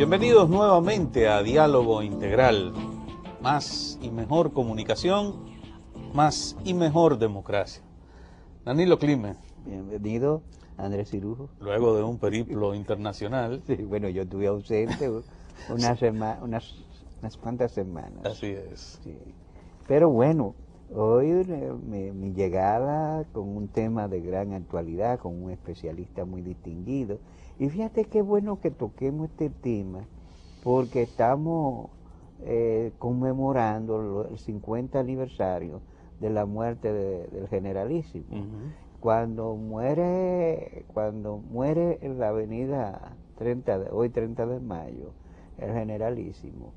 Bienvenidos nuevamente a Diálogo Integral. Más y mejor comunicación, más y mejor democracia. Danilo Climent. Bienvenido, Andrés Cirujo. Luego de un periplo internacional. Sí, bueno, yo estuve ausente unas cuantas semanas. Así es. Sí. Pero bueno, hoy mi llegada con un tema de gran actualidad, con un especialista muy distinguido. Y fíjate qué bueno que toquemos este tema, porque estamos conmemorando el 50 aniversario de la muerte del generalísimo. Cuando muere en la avenida hoy 30 de mayo, el generalísimo,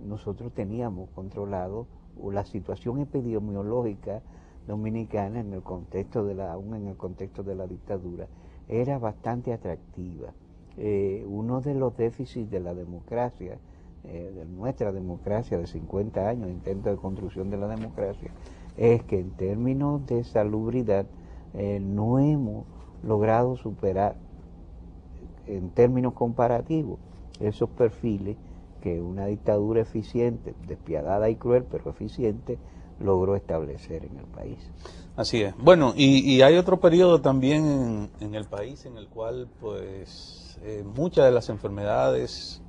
nosotros teníamos controlado la situación epidemiológica dominicana en el contexto aún en el contexto de la dictadura, era bastante atractiva. Uno de los déficits de la democracia, de nuestra democracia de 50 años, intento de construcción de la democracia, es que en términos de salubridad no hemos logrado superar, en términos comparativos, esos perfiles que una dictadura eficiente, despiadada y cruel, pero eficiente, logró establecer en el país. Así es. Bueno, y hay otro periodo también en el país en el cual pues muchas de las enfermedades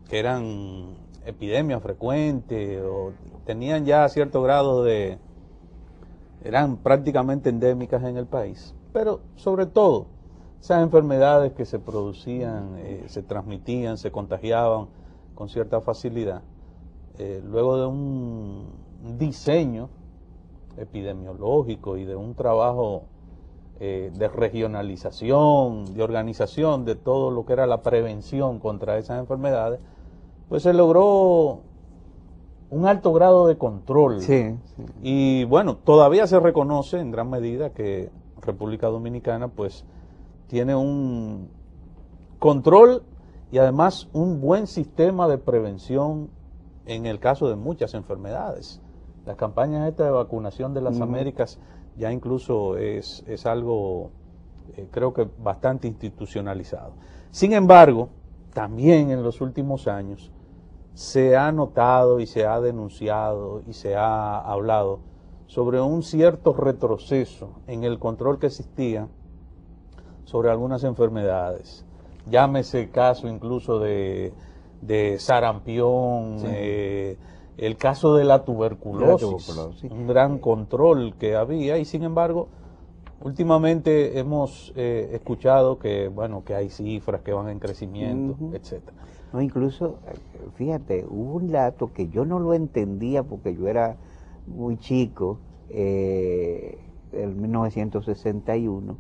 que eran epidemias frecuentes o tenían ya cierto grado eran prácticamente endémicas en el país, pero sobre todo esas enfermedades que se producían, se transmitían, se contagiaban con cierta facilidad, luego de un diseño epidemiológico y de un trabajo de regionalización, de organización de todo lo que era la prevención contra esas enfermedades, pues se logró un alto grado de control. Sí, sí. Y bueno, todavía se reconoce en gran medida que República Dominicana pues tiene un control y además un buen sistema de prevención en el caso de muchas enfermedades. Las campañas esta de vacunación de las Américas ya incluso es algo creo que bastante institucionalizado. Sin embargo, también en los últimos años se ha notado y se ha denunciado y se ha hablado sobre un cierto retroceso en el control que existía sobre algunas enfermedades. Llámese el caso incluso de sarampión, sí. El caso de la tuberculosis, un gran control que había, y sin embargo últimamente hemos escuchado que bueno, que hay cifras que van en crecimiento, etcétera. No, incluso, fíjate, hubo un dato que yo no lo entendía porque yo era muy chico, en 1961,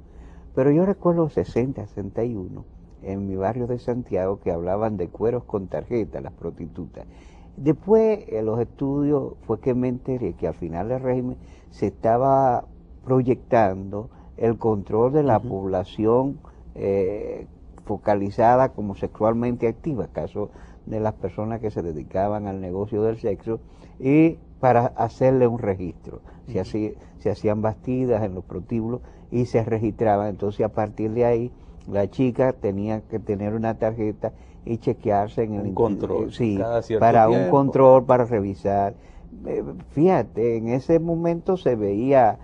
pero yo recuerdo 60, 61, en mi barrio de Santiago, que hablaban de cueros con tarjeta, las prostitutas. Después, en los estudios, fue que me enteré que al final del régimen se estaba proyectando el control de la población focalizada como sexualmente activa, caso de las personas que se dedicaban al negocio del sexo, y para hacerle un registro. Se hacían bastidas en los prostíbulos y se registraban. Entonces, a partir de ahí, la chica tenía que tener una tarjeta y chequearse en el control, sí, para tiempo. Un control, para revisar. Fíjate, en ese momento se veía,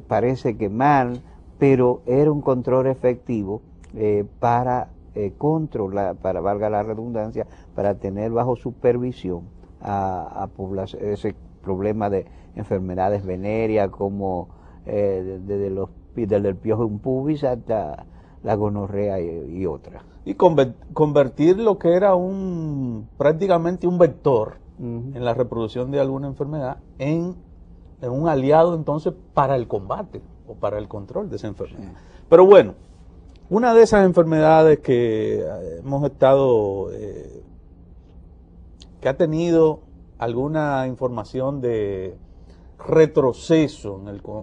parece que mal, pero era un control efectivo para controlar, para valga la redundancia, para tener bajo supervisión a población, ese problema de enfermedades venéreas como desde el piojo en pubis hasta la gonorrea y otras. Y convertir lo que era prácticamente un vector en la reproducción de alguna enfermedad en un aliado entonces para el combate o para el control de esa enfermedad. Pero bueno, una de esas enfermedades que hemos estado, que ha tenido alguna información de retroceso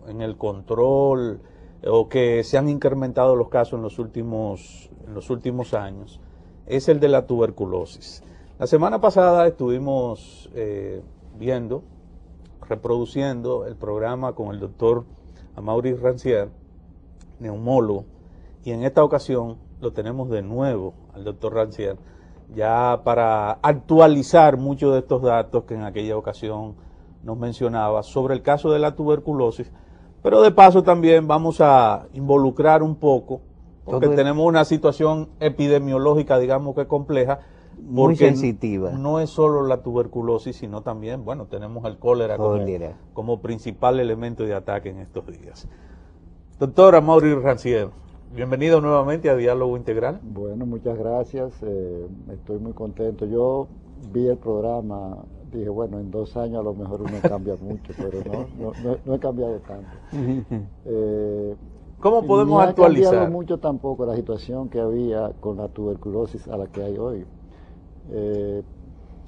en el control, o que se han incrementado los casos en los últimos años, es el de la tuberculosis. La semana pasada estuvimos reproduciendo el programa con el doctor Amaury Rancière, neumólogo, y en esta ocasión lo tenemos de nuevo al doctor Rancière, ya para actualizar muchos de estos datos que en aquella ocasión nos mencionaba sobre el caso de la tuberculosis, pero de paso también vamos a involucrar un poco, porque tenemos una situación epidemiológica, digamos que compleja, muy sensitiva. No es solo la tuberculosis, sino también, bueno, tenemos el cólera como principal elemento de ataque en estos días. Doctora Amaury Rancière, bienvenido nuevamente a Diálogo Integral. Bueno, muchas gracias, estoy muy contento. Yo vi el programa, dije, bueno, en 2 años a lo mejor uno cambia mucho, pero no he cambiado tanto. ¿Cómo podemos actualizar? No ha cambiado mucho tampoco la situación que había con la tuberculosis a la que hay hoy.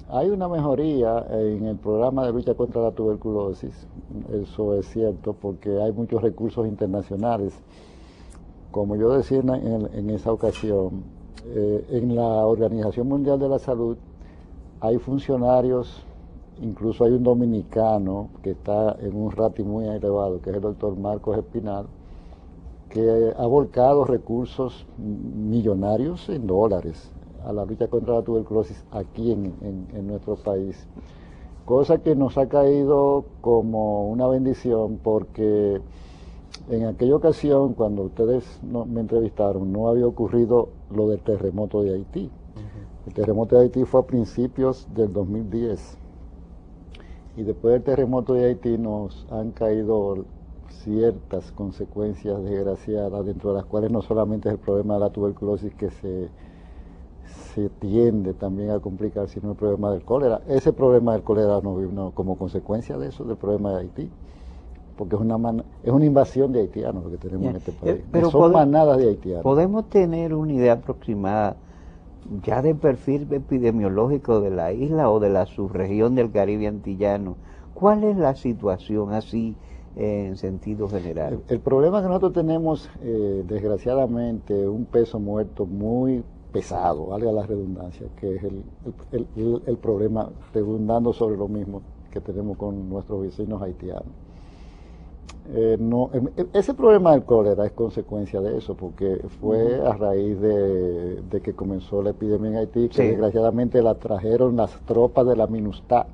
Hay una mejoría en el programa de lucha contra la tuberculosis, eso es cierto, porque hay muchos recursos internacionales. Como yo decía en esa ocasión, en la Organización Mundial de la Salud hay funcionarios, incluso hay un dominicano que está en un rating muy elevado, que es el doctor Marcos Espinal, que ha volcado recursos millonarios en dólares a la lucha contra la tuberculosis aquí en nuestro país. Cosa que nos ha caído como una bendición, porque en aquella ocasión, cuando ustedes me entrevistaron, no había ocurrido lo del terremoto de Haití. El terremoto de Haití fue a principios del 2010. Y después del terremoto de Haití nos han caído ciertas consecuencias desgraciadas, dentro de las cuales no solamente es el problema de la tuberculosis que se tiende también a complicar, sino el problema del cólera. Ese problema del cólera no vino como consecuencia de eso, del problema de Haití, porque es una invasión de haitianos lo que tenemos en este país. Pero son manadas de haitianos. ¿Podemos tener una idea aproximada ya del perfil epidemiológico de la isla o de la subregión del Caribe antillano? ¿Cuál es la situación así en sentido general? El problema que nosotros tenemos, desgraciadamente, un peso muerto muy pesado, valga la redundancia, que es el problema, redundando sobre lo mismo que tenemos con nuestros vecinos haitianos. Ese problema del cólera es consecuencia de eso, porque fue a raíz de que comenzó la epidemia en Haití, que desgraciadamente la trajeron las tropas de la MINUSTAH,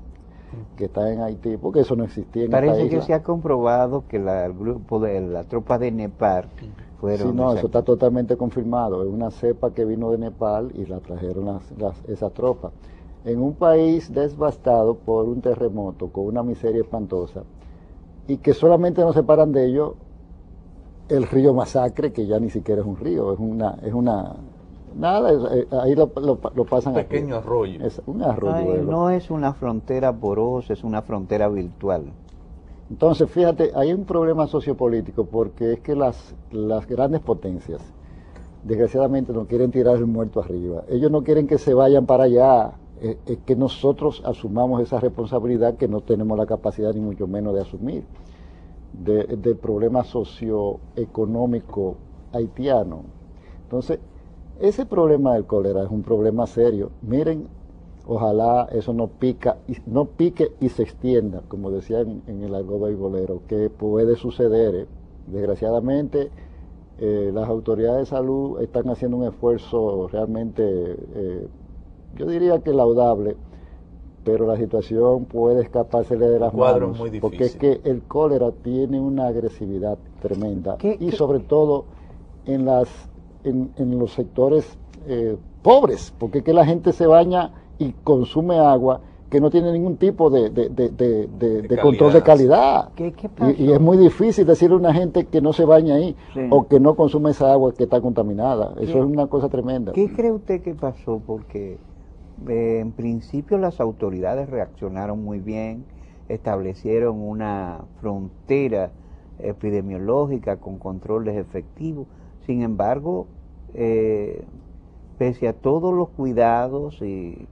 que está en Haití, porque eso no existía en esta isla. Parece que se ha comprobado que el grupo de la tropa de Nepal fueron... Sí, no, eso está totalmente confirmado. Es una cepa que vino de Nepal y la trajeron esas tropas. En un país devastado por un terremoto, con una miseria espantosa, y que solamente nos separan de ellos el río Masacre, que ya ni siquiera es un río, ahí lo pasan. Un pequeño arroyo. Es un arroyo. No es una frontera porosa, es una frontera virtual. Entonces, fíjate, hay un problema sociopolítico, porque es que las grandes potencias, desgraciadamente, no quieren tirar el muerto arriba. Ellos no quieren que se vayan para allá, es que nosotros asumamos esa responsabilidad que no tenemos la capacidad, ni mucho menos, de asumir, del problema socioeconómico haitiano. Entonces, ese problema del cólera es un problema serio. Miren, ojalá eso no pique y se extienda, como decían en el argot beisbolero, que puede suceder. Desgraciadamente, las autoridades de salud están haciendo un esfuerzo realmente, yo diría que laudable, pero la situación puede escapársele de las manos, muy difícil, porque es que el cólera tiene una agresividad tremenda, y sobre todo en los sectores pobres, porque es que la gente se baña y consume agua que no tiene ningún tipo de control de calidad. ¿Qué pasó? Y es muy difícil decirle a una gente que no se baña ahí, sí, o que no consume esa agua que está contaminada. Eso es una cosa tremenda. ¿Qué cree usted que pasó? Porque en principio las autoridades reaccionaron muy bien, establecieron una frontera epidemiológica con controles efectivos. Sin embargo, pese a todos los cuidados y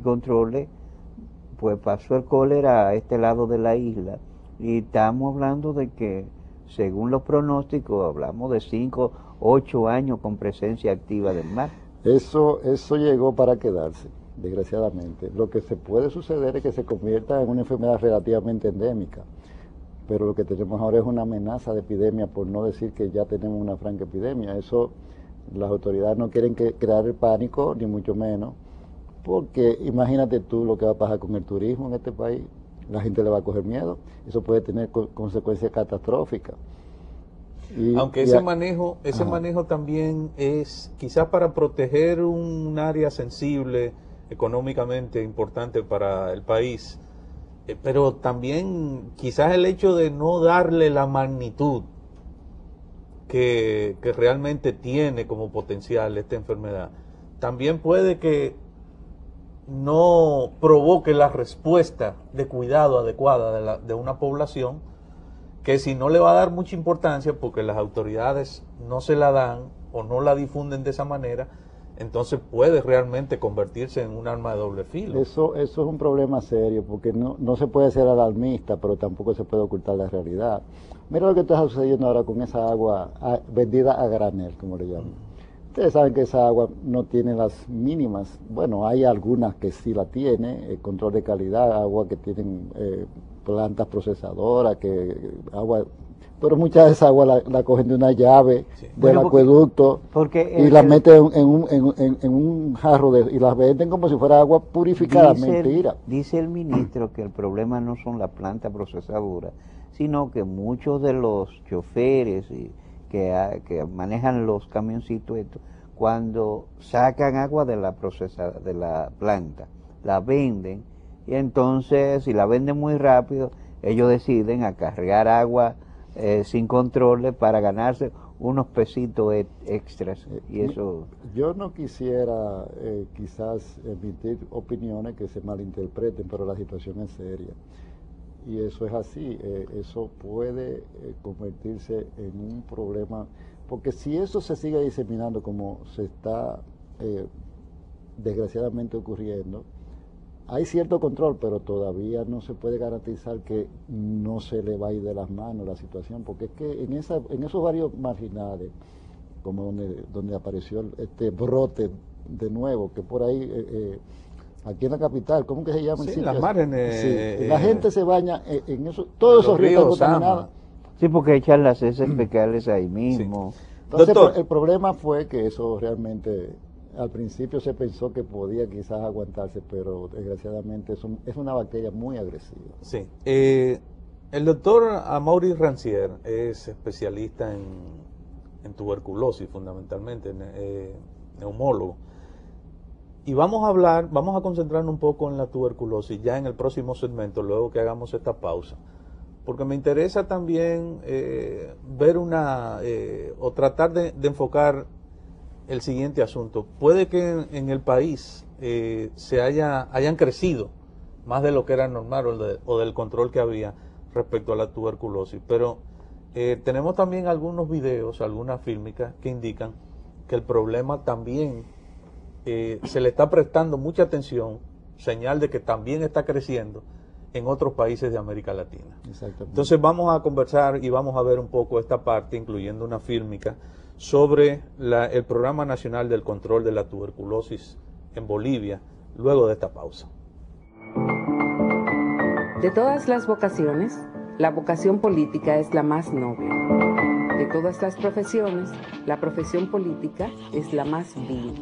controles, pues pasó el cólera a este lado de la isla, y estamos hablando de que, según los pronósticos, hablamos de 5, 8 años con presencia activa del mar. Eso llegó para quedarse, desgraciadamente. Lo que se puede suceder es que se convierta en una enfermedad relativamente endémica, pero lo que tenemos ahora es una amenaza de epidemia, por no decir que ya tenemos una franca epidemia. Eso, las autoridades no quieren crear el pánico, ni mucho menos, porque imagínate tú lo que va a pasar con el turismo en este país. La gente le va a coger miedo, eso puede tener consecuencias catastróficas. Aunque ese manejo también es quizás para proteger un área sensible, económicamente importante para el país, pero también quizás el hecho de no darle la magnitud que realmente tiene como potencial esta enfermedad, también puede que no provoque la respuesta de cuidado adecuada de una población, que si no le va a dar mucha importancia porque las autoridades no se la dan o no la difunden de esa manera, entonces puede realmente convertirse en un arma de doble filo. Eso es un problema serio, porque no se puede ser alarmista, pero tampoco se puede ocultar la realidad. Mira lo que está sucediendo ahora con esa agua vendida a granel, como le llaman. Ustedes saben que esa agua no tiene las mínimas, bueno, hay algunas que sí la tiene, control de calidad, agua que tienen plantas procesadoras, pero mucha de esa agua la cogen de una llave del acueducto y la meten en un jarro y la venden como si fuera agua purificada. Mentira. Dice el ministro que el problema no son las plantas procesadoras, sino que muchos de los choferes que manejan los camioncitos estos, cuando sacan agua de la planta, la venden, y entonces si la venden muy rápido, ellos deciden acarrear agua sin controles para ganarse unos pesitos extras. Y eso... Yo no quisiera quizás emitir opiniones que se malinterpreten, pero la situación es seria. Y eso es así, eso puede convertirse en un problema, porque si eso se sigue diseminando como se está desgraciadamente ocurriendo, hay cierto control, pero todavía no se puede garantizar que no se le va a ir de las manos la situación, porque es que en esos barrios marginales, como donde apareció este brote de nuevo, que por ahí... aquí en la capital, ¿cómo que se llama? Sí, las márgenes. Sí, la gente se baña en eso, todos esos ríos contaminados. Sí, porque echan las heces fecales ahí mismo. Sí. Entonces, doctor, el problema fue que eso realmente, al principio se pensó que podía quizás aguantarse, pero desgraciadamente es una bacteria muy agresiva. Sí. El doctor Amaury Rancière es especialista en tuberculosis, fundamentalmente, neumólogo. Y vamos a concentrarnos un poco en la tuberculosis ya en el próximo segmento, luego que hagamos esta pausa. Porque me interesa también ver o tratar de enfocar el siguiente asunto. Puede que en el país hayan crecido más de lo que era normal o del control que había respecto a la tuberculosis. Pero tenemos también algunos videos, algunas fílmicas que indican que el problema también... se le está prestando mucha atención, señal de que también está creciendo en otros países de América Latina. Exactamente. Entonces vamos a conversar y vamos a ver un poco esta parte, incluyendo una fílmica, sobre el Programa Nacional del Control de la Tuberculosis en Bolivia, luego de esta pausa. De todas las vocaciones, la vocación política es la más noble. De todas las profesiones, la profesión política es la más vil.